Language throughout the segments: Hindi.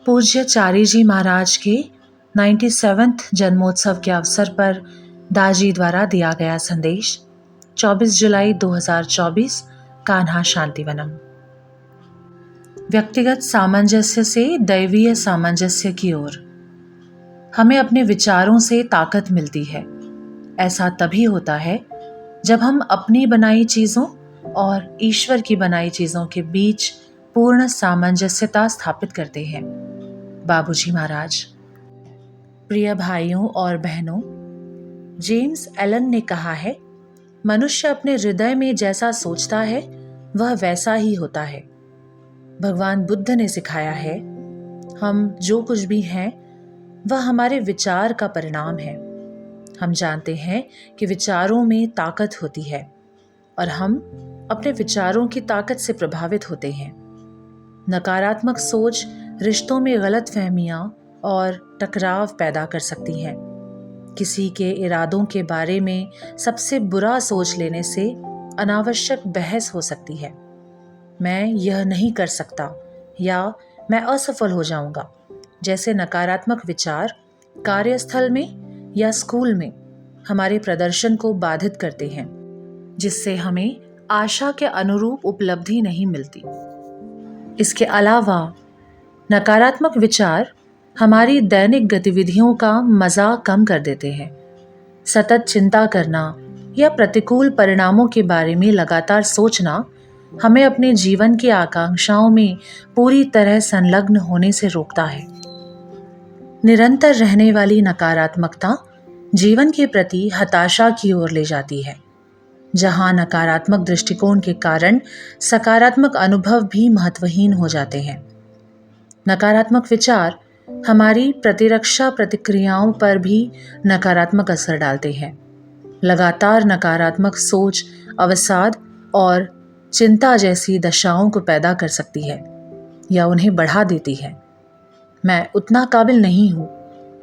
पूज्य चारी जी महाराज के 97वें जन्मोत्सव के अवसर पर दाजी द्वारा दिया गया संदेश 24 जुलाई 2024 कान्हा शांतिवनम। व्यक्तिगत सामंजस्य से दैवीय सामंजस्य की ओर। हमें अपने विचारों से ताकत मिलती है। ऐसा तभी होता है जब हम अपनी बनाई चीज़ों और ईश्वर की बनाई चीज़ों के बीच पूर्ण सामंजस्यता स्थापित करते हैं। बाबूजी महाराज। प्रिय भाइयों और बहनों, जेम्स एलन ने कहा है, मनुष्य अपने हृदय में जैसा सोचता है वह वैसा ही होता है। भगवान बुद्ध ने सिखाया है, हम जो कुछ भी हैं वह हमारे विचार का परिणाम है। हम जानते हैं कि विचारों में ताकत होती है और हम अपने विचारों की ताकत से प्रभावित होते हैं। नकारात्मक सोच रिश्तों में गलतफहमियां और टकराव पैदा कर सकती हैं। किसी के इरादों के बारे में सबसे बुरा सोच लेने से अनावश्यक बहस हो सकती है। मैं यह नहीं कर सकता या मैं असफल हो जाऊंगा जैसे नकारात्मक विचार कार्यस्थल में या स्कूल में हमारे प्रदर्शन को बाधित करते हैं, जिससे हमें आशा के अनुरूप उपलब्धि नहीं मिलती। इसके अलावा नकारात्मक विचार हमारी दैनिक गतिविधियों का मज़ा कम कर देते हैं। सतत चिंता करना या प्रतिकूल परिणामों के बारे में लगातार सोचना हमें अपने जीवन की आकांक्षाओं में पूरी तरह संलग्न होने से रोकता है। निरंतर रहने वाली नकारात्मकता जीवन के प्रति हताशा की ओर ले जाती है, जहां नकारात्मक दृष्टिकोण के कारण सकारात्मक अनुभव भी महत्वहीन हो जाते हैं। नकारात्मक विचार हमारी प्रतिरक्षा प्रतिक्रियाओं पर भी नकारात्मक असर डालते हैं। लगातार नकारात्मक सोच अवसाद और चिंता जैसी दशाओं को पैदा कर सकती है या उन्हें बढ़ा देती है। मैं उतना काबिल नहीं हूँ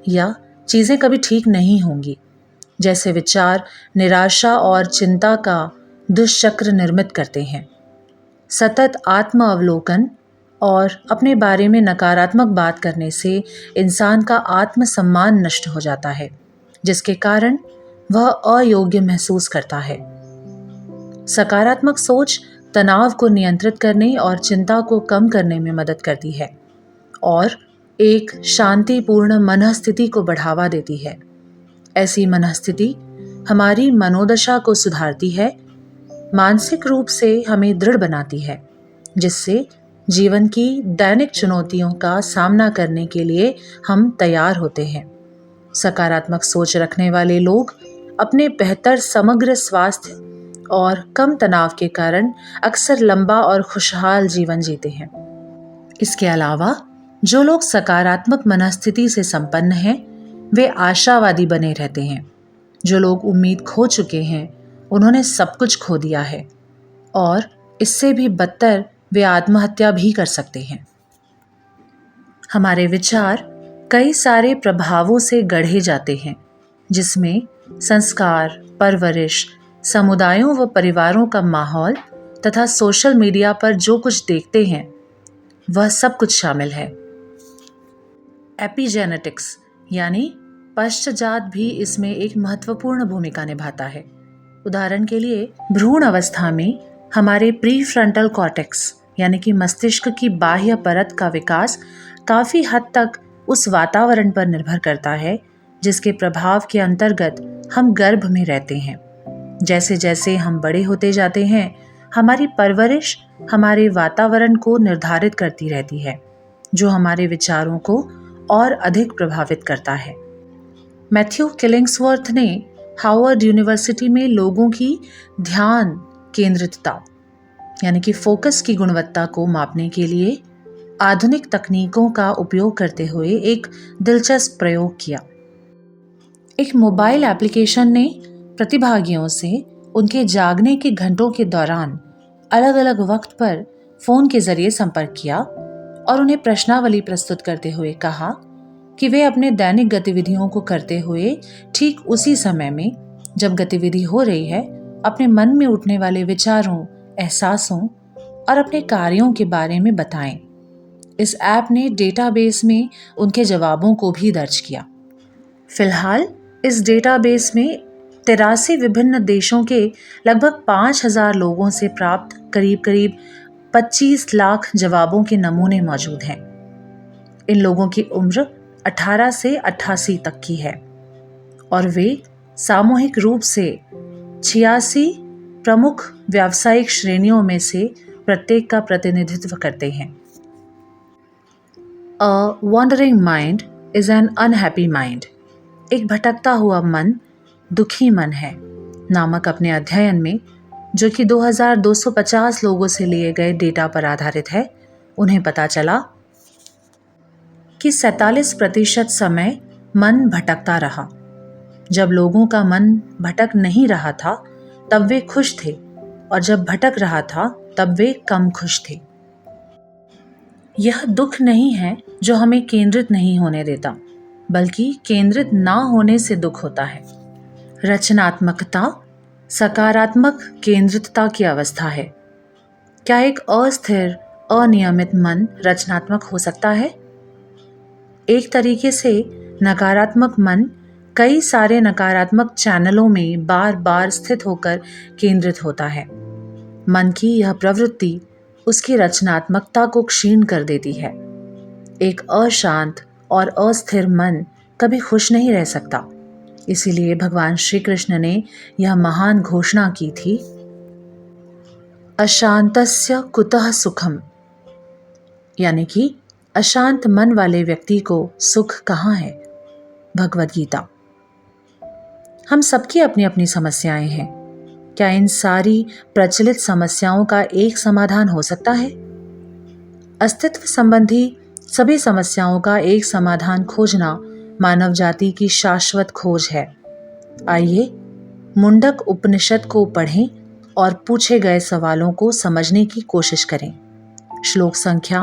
या चीज़ें कभी ठीक नहीं होंगी जैसे विचार निराशा और चिंता का दुष्चक्र निर्मित करते हैं। सतत आत्म अवलोकन और अपने बारे में नकारात्मक बात करने से इंसान का आत्मसम्मान नष्ट हो जाता है, जिसके कारण वह अयोग्य महसूस करता है। सकारात्मक सोच तनाव को नियंत्रित करने और चिंता को कम करने में मदद करती है और एक शांतिपूर्ण मनःस्थिति को बढ़ावा देती है। ऐसी मनःस्थिति हमारी मनोदशा को सुधारती है, मानसिक रूप से हमें दृढ़ बनाती है, जिससे जीवन की दैनिक चुनौतियों का सामना करने के लिए हम तैयार होते हैं। सकारात्मक सोच रखने वाले लोग अपने बेहतर समग्र स्वास्थ्य और कम तनाव के कारण अक्सर लंबा और खुशहाल जीवन जीते हैं। इसके अलावा जो लोग सकारात्मक मनःस्थिति से संपन्न हैं, वे आशावादी बने रहते हैं। जो लोग उम्मीद खो चुके हैं, उन्होंने सब कुछ खो दिया है और इससे भी बदतर वे आत्महत्या भी कर सकते हैं। हमारे विचार कई सारे प्रभावों से गढ़े जाते हैं, जिसमें संस्कार, परवरिश, समुदायों व परिवारों का माहौल तथा सोशल मीडिया पर जो कुछ देखते हैं वह सब कुछ शामिल है। एपिजेनेटिक्स यानी पश्चात भी इसमें एक महत्वपूर्ण भूमिका निभाता है। उदाहरण के लिए भ्रूण अवस्था में हमारे प्रीफ्रंटल कॉर्टेक्स यानी कि मस्तिष्क की बाह्य परत का विकास काफ़ी हद तक उस वातावरण पर निर्भर करता है जिसके प्रभाव के अंतर्गत हम गर्भ में रहते हैं। जैसे जैसे हम बड़े होते जाते हैं, हमारी परवरिश हमारे वातावरण को निर्धारित करती रहती है, जो हमारे विचारों को और अधिक प्रभावित करता है। मैथ्यू किलिंग्सवर्थ ने हार्वर्ड यूनिवर्सिटी में लोगों की ध्यान केंद्रितता यानी कि फोकस की गुणवत्ता को मापने के लिए आधुनिक तकनीकों का उपयोग करते हुए एक दिलचस्प प्रयोग किया। एक मोबाइल एप्लीकेशन ने प्रतिभागियों से उनके जागने के घंटों के दौरान अलग अलग वक्त पर फोन के जरिए संपर्क किया और उन्हें प्रश्नावली प्रस्तुत करते हुए कहा कि वे अपने दैनिक गतिविधियों को करते हुए ठीक उसी समय में जब गतिविधि हो रही है अपने मन में उठने वाले विचारों, एहसासों और अपने कार्यों के बारे में बताएं। इस ऐप ने डेटाबेस में उनके जवाबों को भी दर्ज किया। फिलहाल इस डेटाबेस में 83 विभिन्न देशों के लगभग 5,000 लोगों से प्राप्त करीब करीब 25 लाख जवाबों के नमूने मौजूद हैं। इन लोगों की उम्र 18 से 88 तक की है और वे सामूहिक रूप से 86 प्रमुख व्यावसायिक श्रेणियों में से प्रत्येक का प्रतिनिधित्व करते हैं। A wandering mind is an unhappy mind. एक भटकता हुआ मन दुखी मन है नामक अपने अध्ययन में, जो कि 2250 लोगों से लिए गए डेटा पर आधारित है, उन्हें पता चला कि 47% समय मन भटकता रहा। जब लोगों का मन भटक नहीं रहा था तब वे खुश थे और जब भटक रहा था तब वे कम खुश थे। यह दुख नहीं है जो हमें केंद्रित नहीं होने देता, बल्कि केंद्रित ना होने से दुख होता है। रचनात्मकता सकारात्मक केंद्रितता की अवस्था है। क्या एक अस्थिर अनियमित मन रचनात्मक हो सकता है? एक तरीके से नकारात्मक मन कई सारे नकारात्मक चैनलों में बार बार स्थित होकर केंद्रित होता है। मन की यह प्रवृत्ति उसकी रचनात्मकता को क्षीण कर देती है। एक अशांत और अस्थिर मन कभी खुश नहीं रह सकता। इसीलिए भगवान श्री कृष्ण ने यह महान घोषणा की थी, अशांतस्य कुतः सुखम, यानी कि अशांत मन वाले व्यक्ति को सुख कहाँ है। भगवद गीता। हम सबकी अपनी अपनी समस्याएं हैं। क्या इन सारी प्रचलित समस्याओं का एक समाधान हो सकता है? अस्तित्व संबंधी सभी समस्याओं का एक समाधान खोजना मानव जाति की शाश्वत खोज है। आइए मुंडक उपनिषद को पढ़ें और पूछे गए सवालों को समझने की कोशिश करें। श्लोक संख्या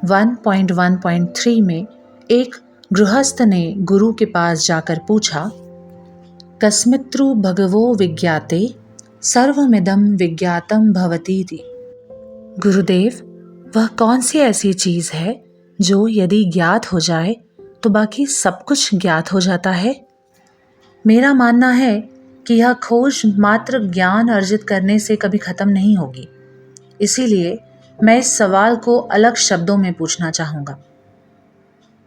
1.1.3 में एक गृहस्थ ने गुरु के पास जाकर पूछा, कस्मित्रु भगवो विज्ञाते सर्वमिदं विज्ञातम भवतीति। गुरुदेव, वह कौन सी ऐसी चीज है जो यदि ज्ञात हो जाए तो बाकी सब कुछ ज्ञात हो जाता है? मेरा मानना है कि यह खोज मात्र ज्ञान अर्जित करने से कभी खत्म नहीं होगी। इसीलिए मैं इस सवाल को अलग शब्दों में पूछना चाहूँगा।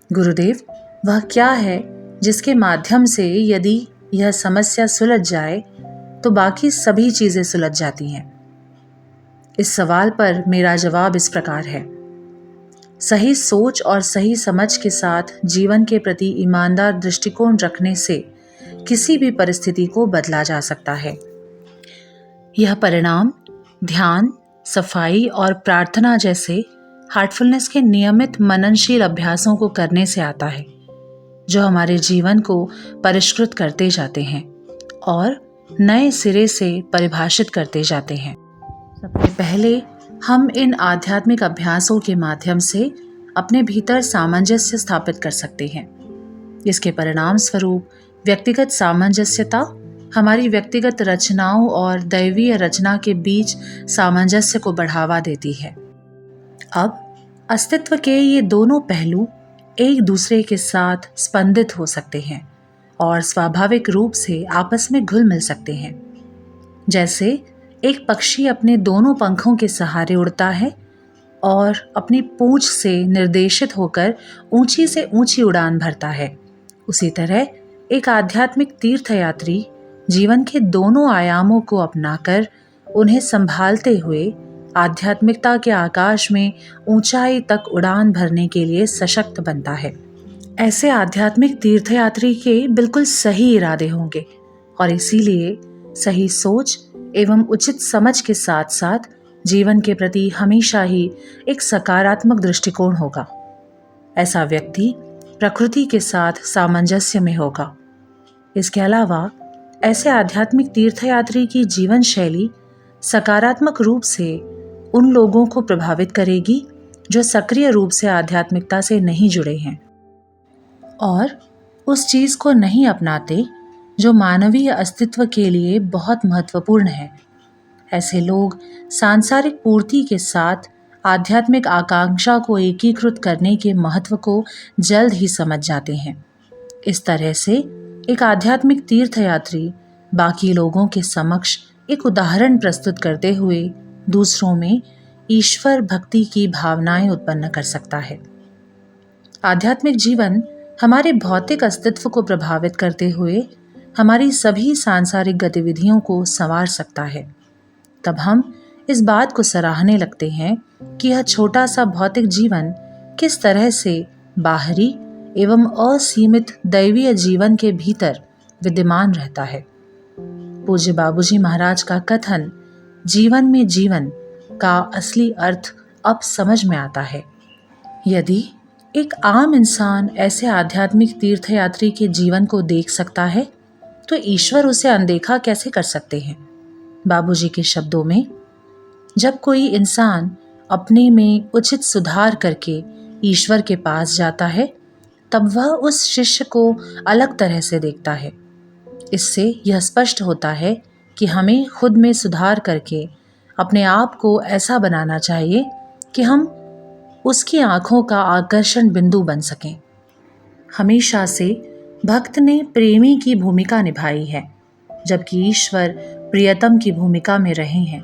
गुरुदेव, वह क्या है जिसके माध्यम से यदि यह समस्या सुलझ जाए तो बाकी सभी चीज़ें सुलझ जाती हैं? इस सवाल पर मेरा जवाब इस प्रकार है, सही सोच और सही समझ के साथ जीवन के प्रति ईमानदार दृष्टिकोण रखने से किसी भी परिस्थिति को बदला जा सकता है। यह परिणाम ध्यान, सफाई और प्रार्थना जैसे हार्टफुलनेस के नियमित मननशील अभ्यासों को करने से आता है, जो हमारे जीवन को परिष्कृत करते जाते हैं और नए सिरे से परिभाषित करते जाते हैं। सबसे पहले हम इन आध्यात्मिक अभ्यासों के माध्यम से अपने भीतर सामंजस्य स्थापित कर सकते हैं। इसके परिणाम स्वरूप व्यक्तिगत सामंजस्यता हमारी व्यक्तिगत रचनाओं और दैवीय रचना के बीच सामंजस्य को बढ़ावा देती है। अब अस्तित्व के ये दोनों पहलू एक दूसरे के साथ स्पंदित हो सकते हैं और स्वाभाविक रूप से आपस में घुल मिल सकते हैं। जैसे एक पक्षी अपने दोनों पंखों के सहारे उड़ता है और अपनी पूंछ से निर्देशित होकर ऊंची से ऊंची उड़ान भरता है, उसी तरह एक आध्यात्मिक तीर्थयात्री जीवन के दोनों आयामों को अपनाकर उन्हें संभालते हुए आध्यात्मिकता के आकाश में ऊंचाई तक उड़ान भरने के लिए सशक्त बनता है। ऐसे आध्यात्मिक तीर्थयात्री के बिल्कुल सही इरादे होंगे और इसीलिए सही सोच एवं उचित समझ के साथ साथ जीवन के प्रति हमेशा ही एक सकारात्मक दृष्टिकोण होगा। ऐसा व्यक्ति प्रकृति के साथ सामंजस्य में होगा। इसके अलावा ऐसे आध्यात्मिक तीर्थयात्री की जीवन शैली सकारात्मक रूप से उन लोगों को प्रभावित करेगी जो सक्रिय रूप से आध्यात्मिकता से नहीं जुड़े हैं और उस चीज़ को नहीं अपनाते जो मानवीय अस्तित्व के लिए बहुत महत्वपूर्ण है। ऐसे लोग सांसारिक पूर्ति के साथ आध्यात्मिक आकांक्षा को एकीकृत करने के महत्व को जल्द ही समझ जाते हैं। इस तरह से एक आध्यात्मिक तीर्थयात्री बाकी लोगों के समक्ष एक उदाहरण प्रस्तुत करते हुए दूसरों में ईश्वर भक्ति की भावनाएं उत्पन्न कर सकता है। आध्यात्मिक जीवन हमारे भौतिक अस्तित्व को प्रभावित करते हुए हमारी सभी सांसारिक गतिविधियों को संवार सकता है। तब हम इस बात को सराहने लगते हैं कि यह छोटा सा भौतिक जीवन किस तरह से बाहरी एवं असीमित दैवीय जीवन के भीतर विद्यमान रहता है। पूज्य बाबूजी महाराज का कथन जीवन में जीवन का असली अर्थ अब समझ में आता है। यदि एक आम इंसान ऐसे आध्यात्मिक तीर्थयात्री के जीवन को देख सकता है तो ईश्वर उसे अनदेखा कैसे कर सकते हैं। बाबूजी के शब्दों में, जब कोई इंसान अपने में उचित सुधार करके ईश्वर के पास जाता है तब वह उस शिष्य को अलग तरह से देखता है। इससे यह स्पष्ट होता है कि हमें खुद में सुधार करके अपने आप को ऐसा बनाना चाहिए कि हम उसकी आंखों का आकर्षण बिंदु बन सकें। हमेशा से भक्त ने प्रेमी की भूमिका निभाई है, जबकि ईश्वर प्रियतम की भूमिका में रहे हैं।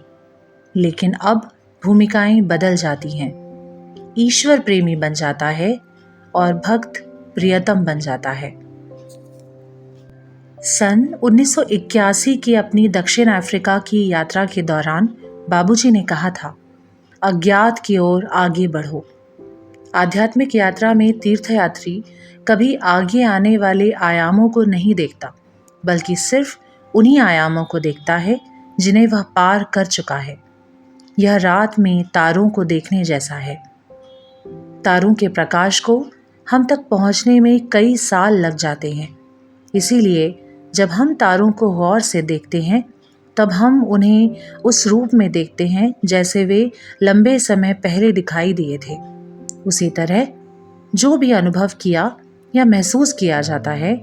लेकिन अब भूमिकाएं बदल जाती हैं। ईश्वर प्रेमी बन जाता है और भक्त प्रियतम बन जाता है। सन 1981 की अपनी दक्षिण अफ्रीका की यात्रा के दौरान बाबूजी ने कहा था, अज्ञात की ओर आगे बढ़ो। आध्यात्मिक यात्रा में तीर्थयात्री कभी आगे आने वाले आयामों को नहीं देखता, बल्कि सिर्फ उन्हीं आयामों को देखता है जिन्हें वह पार कर चुका है। यह रात में तारों को देखने जैसा है। तारों के प्रकाश को हम तक पहुंचने में कई साल लग जाते हैं। इसीलिए जब हम तारों को गौर से देखते हैं तब हम उन्हें उस रूप में देखते हैं जैसे वे लंबे समय पहले दिखाई दिए थे। उसी तरह जो भी अनुभव किया या महसूस किया जाता है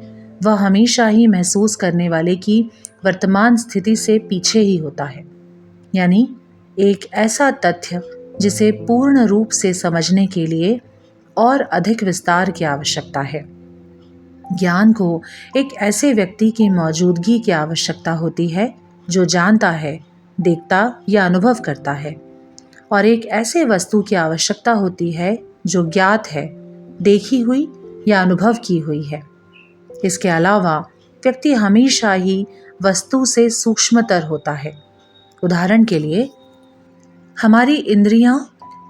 वह हमेशा ही महसूस करने वाले की वर्तमान स्थिति से पीछे ही होता है। यानी एक ऐसा तथ्य जिसे पूर्ण रूप से समझने के लिए और अधिक विस्तार की आवश्यकता है। ज्ञान को एक ऐसे व्यक्ति की मौजूदगी की आवश्यकता होती है जो जानता है, देखता या अनुभव करता है, और एक ऐसे वस्तु की आवश्यकता होती है जो ज्ञात है, देखी हुई या अनुभव की हुई है। इसके अलावा व्यक्ति हमेशा ही वस्तु से सूक्ष्मतर होता है। उदाहरण के लिए, हमारी इंद्रियां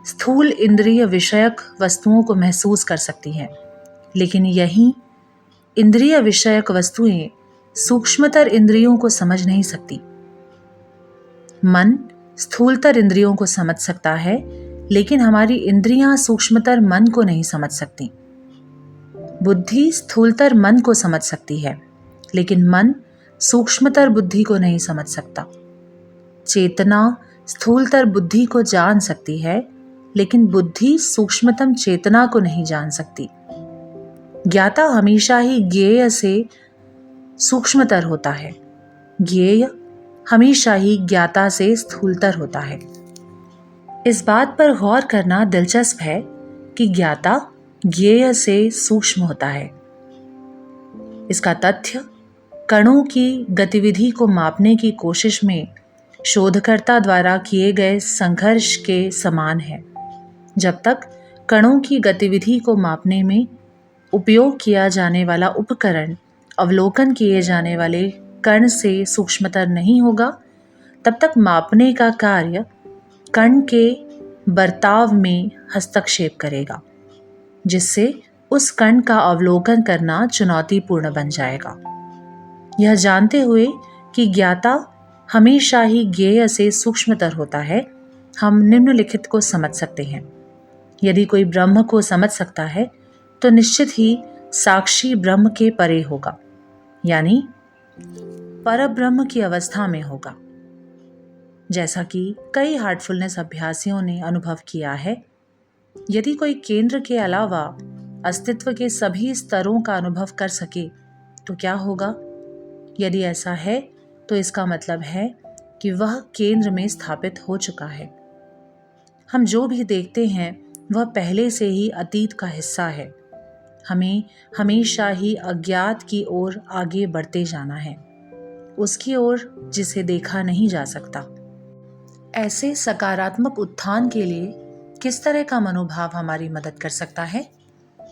स्थूल इंद्रिय विषयक वस्तुओं को महसूस कर सकती हैं, लेकिन यही इंद्रिय विषयक वस्तुएं सूक्ष्मतर इंद्रियों को समझ नहीं सकती। मन स्थूलतर इंद्रियों को समझ सकता है, लेकिन हमारी इंद्रियां सूक्ष्मतर मन को नहीं समझ सकती। बुद्धि स्थूलतर मन को समझ सकती है, लेकिन मन सूक्ष्मतर बुद्धि को नहीं समझ सकता। चेतना स्थूलतर बुद्धि को जान सकती है, लेकिन बुद्धि सूक्ष्मतम चेतना को नहीं जान सकती। ज्ञाता हमेशा ही ज्ञेय से सूक्ष्मतर होता है। ज्ञेय हमेशा ही ज्ञाता से स्थूलतर होता है। इस बात पर गौर करना दिलचस्प है कि ज्ञाता ज्ञेय से सूक्ष्म होता है। इसका तथ्य कणों की गतिविधि को मापने की कोशिश में शोधकर्ता द्वारा किए गए संघर्ष के समान है। जब तक कणों की गतिविधि को मापने में उपयोग किया जाने वाला उपकरण अवलोकन किए जाने वाले कण से सूक्ष्मतर नहीं होगा, तब तक मापने का कार्य कण के बर्ताव में हस्तक्षेप करेगा, जिससे उस कण का अवलोकन करना चुनौतीपूर्ण बन जाएगा। यह जानते हुए कि ज्ञाता हमेशा ही ज्ञेय से सूक्ष्मतर होता है, हम निम्नलिखित को समझ सकते हैं। यदि कोई ब्रह्म को समझ सकता है तो निश्चित ही साक्षी ब्रह्म के परे होगा, यानी परब्रह्म की अवस्था में होगा। जैसा कि कई हार्टफुलनेस अभ्यासियों ने अनुभव किया है, यदि कोई केंद्र के अलावा अस्तित्व के सभी स्तरों का अनुभव कर सके तो क्या होगा? यदि ऐसा है तो इसका मतलब है कि वह केंद्र में स्थापित हो चुका है। हम जो भी देखते हैं वह पहले से ही अतीत का हिस्सा है। हमें हमेशा ही अज्ञात की ओर आगे बढ़ते जाना है, उसकी ओर जिसे देखा नहीं जा सकता। ऐसे सकारात्मक उत्थान के लिए किस तरह का मनोभाव हमारी मदद कर सकता है?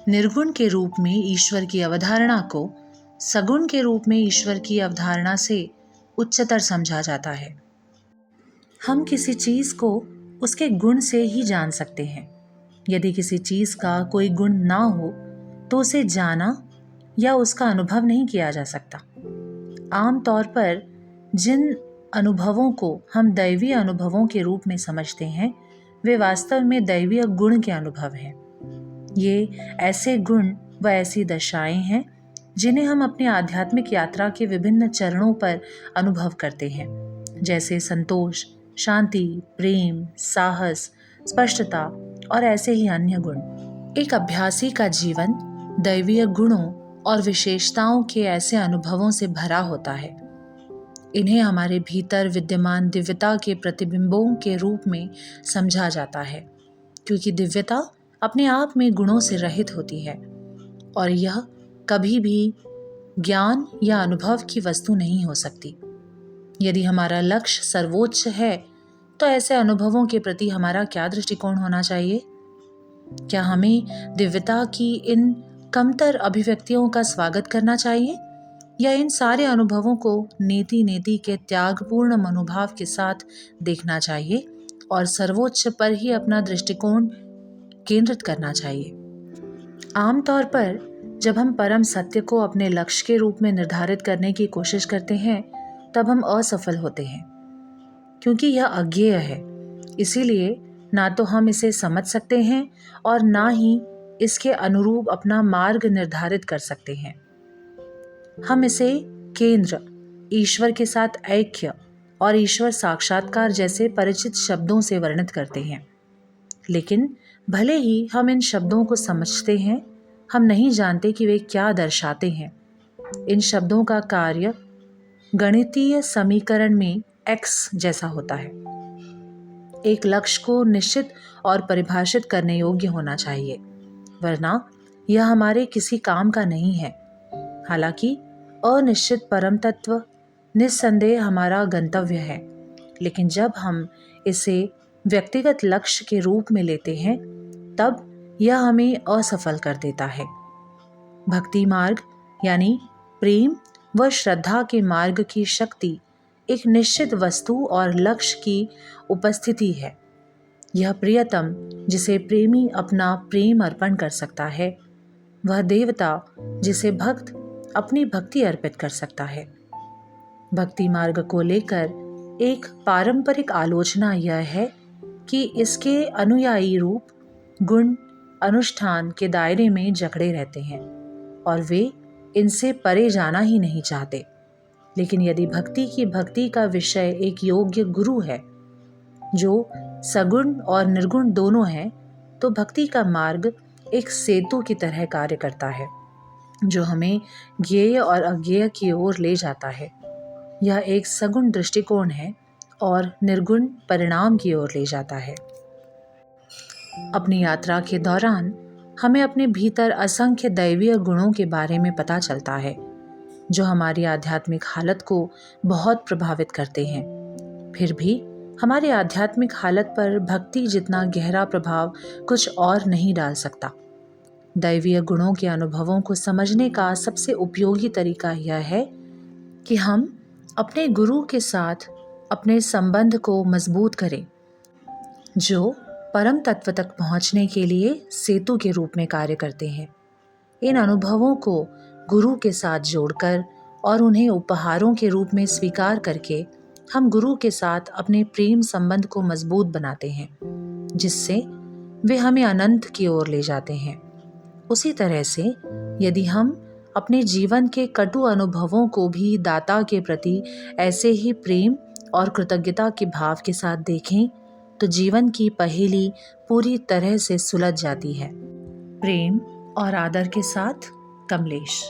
निर्गुण के रूप में ईश्वर की अवधारणा को सगुण के रूप में ईश्वर की अवधारणा से उच्चतर समझा जाता है। हम किसी चीज़ को उसके गुण से ही जान सकते हैं। यदि किसी चीज़ का कोई गुण ना हो तो उसे जाना या उसका अनुभव नहीं किया जा सकता। आमतौर पर जिन अनुभवों को हम दैवीय अनुभवों के रूप में समझते हैं वे वास्तव में दैवीय गुण के अनुभव हैं। ये ऐसे गुण व ऐसी दशाएं हैं जिन्हें हम अपनी आध्यात्मिक यात्रा के विभिन्न चरणों पर अनुभव करते हैं, जैसे संतोष, शांति, प्रेम, साहस, स्पष्टता और ऐसे ही अन्य गुण। एक अभ्यासी का जीवन दैवीय गुणों और विशेषताओं के ऐसे अनुभवों से भरा होता है। इन्हें हमारे भीतर विद्यमान दिव्यता के प्रतिबिंबों के रूप में समझा जाता है, क्योंकि दिव्यता अपने आप में गुणों से रहित होती है और यह कभी भी ज्ञान या अनुभव की वस्तु नहीं हो सकती। यदि हमारा लक्ष्य सर्वोच्च है तो ऐसे अनुभवों के प्रति हमारा क्या दृष्टिकोण होना चाहिए? क्या हमें दिव्यता की इन कमतर अभिव्यक्तियों का स्वागत करना चाहिए या इन सारे अनुभवों को नेति नेति के त्यागपूर्ण मनोभाव के साथ देखना चाहिए और सर्वोच्च पर ही अपना दृष्टिकोण केंद्रित करना चाहिए? आमतौर पर जब हम परम सत्य को अपने लक्ष्य के रूप में निर्धारित करने की कोशिश करते हैं तब हम असफल होते हैं, क्योंकि यह अज्ञेय है। इसीलिए ना तो हम इसे समझ सकते हैं और ना ही इसके अनुरूप अपना मार्ग निर्धारित कर सकते हैं। हम इसे केंद्र, ईश्वर के साथ ऐक्य और ईश्वर साक्षात्कार जैसे परिचित शब्दों से वर्णित करते हैं, लेकिन भले ही हम इन शब्दों को समझते हैं, हम नहीं जानते कि वे क्या दर्शाते हैं। इन शब्दों का कार्य गणितीय समीकरण में x जैसा होता है। एक लक्ष्य को निश्चित और परिभाषित करने योग्य होना चाहिए, वरना यह हमारे किसी काम का नहीं है। हालांकि अनिश्चित परम तत्व निस्संदेह हमारा गंतव्य है, लेकिन जब हम इसे व्यक्तिगत लक्ष्य के रूप में लेते हैं तब यह हमें असफल कर देता है। भक्ति मार्ग यानी प्रेम व श्रद्धा के मार्ग की शक्ति एक निश्चित वस्तु और लक्ष्य की उपस्थिति है। यह प्रियतम जिसे प्रेमी अपना प्रेम अर्पण कर सकता है, वह देवता जिसे भक्त अपनी भक्ति अर्पित कर सकता है। भक्ति मार्ग को लेकर एक पारंपरिक आलोचना यह है कि इसके अनुयायी रूप गुण अनुष्ठान के दायरे में जकड़े रहते हैं और वे इनसे परे जाना ही नहीं चाहते। लेकिन यदि भक्ति का विषय एक योग्य गुरु है जो सगुण और निर्गुण दोनों है, तो भक्ति का मार्ग एक सेतु की तरह कार्य करता है जो हमें ज्ञेय और अज्ञेय की ओर ले जाता है। यह एक सगुण दृष्टिकोण है और निर्गुण परिणाम की ओर ले जाता है। अपनी यात्रा के दौरान हमें अपने भीतर असंख्य दैवीय गुणों के बारे में पता चलता है जो हमारी आध्यात्मिक हालत को बहुत प्रभावित करते हैं। फिर भी हमारी आध्यात्मिक हालत पर भक्ति जितना गहरा प्रभाव कुछ और नहीं डाल सकता। दैवीय गुणों के अनुभवों को समझने का सबसे उपयोगी तरीका यह है कि हम अपने गुरु के साथ अपने संबंध को मजबूत करें, जो परम तत्व तक पहुंचने के लिए सेतु के रूप में कार्य करते हैं। इन अनुभवों को गुरु के साथ जोड़कर और उन्हें उपहारों के रूप में स्वीकार करके हम गुरु के साथ अपने प्रेम संबंध को मजबूत बनाते हैं, जिससे वे हमें अनंत की ओर ले जाते हैं। उसी तरह से यदि हम अपने जीवन के कटु अनुभवों को भी दाता के प्रति ऐसे ही प्रेम और कृतज्ञता के भाव के साथ देखें तो जीवन की पहेली पूरी तरह से सुलझ जाती है। प्रेम और आदर के साथ कमलेश।